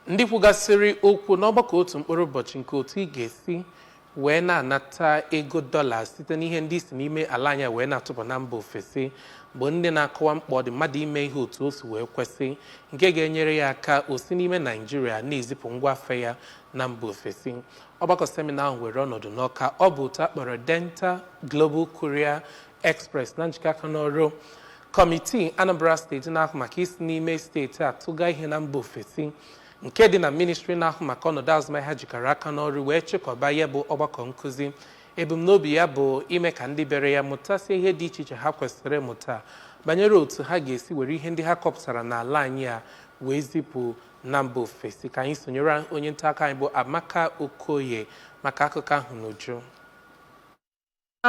ndị kwugasịrị okwu n'ọgbakọ otu mkpụrụ ụbọchị nke otu ị ga-esi wee na-anata ego dọla site n'ihe ndị si n'ime ala anyị wee na-atụba na mba ofesi bụ ndị na-akọwa mkpa ọ dị mmadụ ime ihe otu o si wee kwesị nke ga-enyere ya aka o si n'ime Naịjirịa na-ezipụ ngwa afịa ya na mba ofesi. Ọgbakọ semina ahụ were ọnọdụ n'Ọka. Ọ bụ otu akpọrọ Denta Global Courier Express na njikọ aka n'ọrụ kọmitii Anambra steeti na-ahụ maka isi n'ime steeti atụga ihe na mba ofesi nke dị na ministri na-ahụ maka ọnọdụ azụmahịa jikọrọ aka n'ọrụ wee chịkọba ya bụ ọgbakọ nkụzi. Ebumnobi ya bụ ime ka ndị bịara ya mụtasịa ihe dị iche iche ha kwesịrị ịmụta banyere otu ha ga-esi were ihe ndị ha kọpụtara n'ala anyị a wee zipụ na mba ofesi. Ka anyị sonyere onye nta akụkọ anyị bụ Amaka Okoye maka akụkọ ahụ n'uju.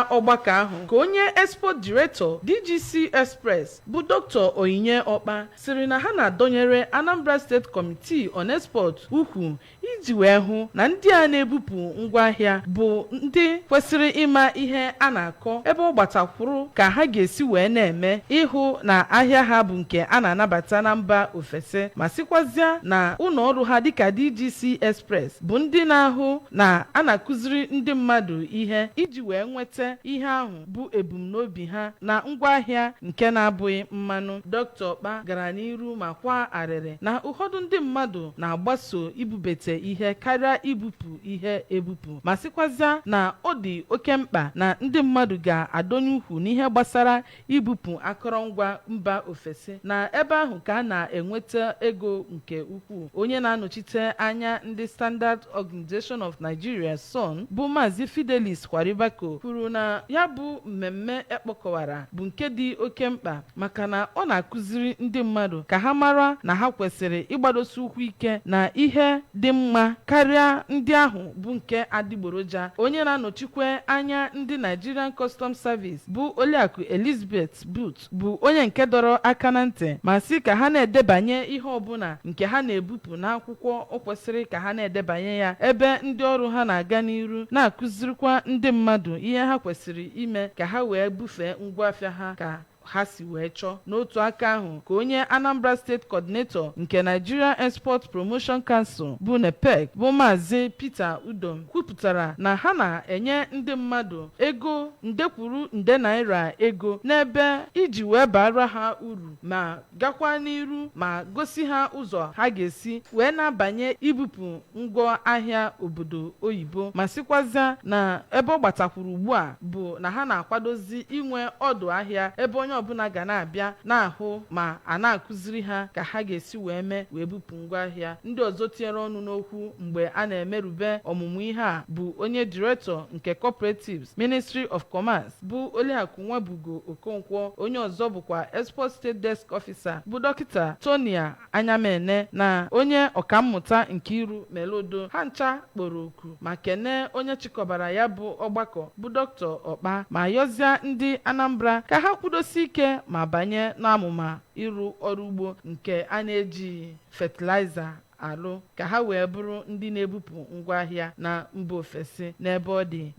Ọgbakọ ahụ ka onye export director DGC Express bụ Dr. Onyinye Ọkpa siri na ha na-adọnyere Anambra State Committee on Export ukwu iji wee hụ na ndị a na-ebupụ ngwaahịa bụ ndị kwesịrị ịma ihe a na-akọ ebe ọ gbatakwuru ka ha ga-esi wee na-eme ịhụ na ahịa ha bụ nke a na-anabata na mba ofesi ma sikwazịa na ụlọ ọrụ ha dịka DGC Express bụ ndị na-ahụ na a na-akụziri ndị mmadụ ihe iji wee nweta ihe ahụ bụ ebumnobi ha na ngwaahịa nke na-abụghị mmanụ. Dr. Ọkpa gara n'iru ma kwa arịrị na ụfọdụ ndị mmadụ na-agbaso ibubete ihe karịa ibupụ ihe ebupụ ma sịkwazịa na ọ dị oke mkpa na ndị mmadụ ga-adọnye ukwu n'ihe gbasara ibupụ akụrụngwa mba ofesi na ebe ahụ ka a na-enweta ego nke ukwuu. Onye na-anọchite anya ndị Standard Organization of Nigeria SON bụ Maazị Fidelis Kwaribako kwuru na ya bụ mmemme ekpokọwara bụ nke dị oke mkpa maka na ọ na-akụziri ndị mmadụ ka ha mara na ha kwesịrị ịgbadosi ụkwụ ike na ihe dị mma karịa ndị ahụ bụ nke adịgboroja. Onye na-anọchikwe anya ndị Nigerian Customs Service bụ Oliakụ Elizabeth Booth bụ onye nke dọrọ aka na ntị ma sị ka ha na-edebanye ihe ọbụla nke ha na-ebupụ n'akwụkwọ o kwesịrị ka ha na-edebanye ya ebe ndị ọrụ ha na-aga n'iru na-akụzirikwa ndị mmadụ ihe ha kwesịrị ime ka ha wee bufee ngwaafịa ha ka ha si wee chọọ. N'otu aka ahụ ka onye Anambra State Coordinator nke Nigeria Export Promotion Council bụ NEPEC bụ Maazị Peter Udom kwupụtara na ha na-enye ndị mmadụ ego ndekwuru nde naira ego n'ebe iji wee bara ha uru ma gakwa n'iru ma gosi ha ụzọ ha ga-esi wee na-abanye ibupụ ngwa ahịa obodo oyibo ma sịkwazịa na ebe ọ gbatakwuru ugbu a bụ na ha na-akwadozi inwe ọdụ ahịa ebe onye ọbụla ga na-abịa na-ahụ ma a na-akụziri ha ka ha ga-esi wee mee wee bupụ ngwaahịa. Ndị ọzọ tinyere ọnụ n'okwu mgbe a na-emerube ọmụmụ ihe a bụ onye Director nke Cooperatives Ministry of Commerce bụ Oliakụ Nwabugo Okonkwo. Onye ọzọ bụkwa Export State Desk Officer bụ Dọkịta Tonia Anyamene na onye ọkammụta Nkiru Melodo. Ha ncha kpọrọ oku ma kene onye chịkọbara ya bụ ọgbakọ bụ Dr. Ọkpa ma yọzie ndị Anambra ka ha kwudosi ike ma banye n'amụma ịrụ ọrụ ugbo nke a na-eji fertilizer alụ ka ha wee bụrụ ndị na-ebupụ ngwaahịa na mba ofesi n'ebe ọ dị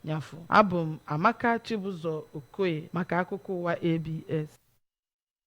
nyafụ. Abụ m Amaka Chibụzọ Okoye maka akụkọ ụwa ABS.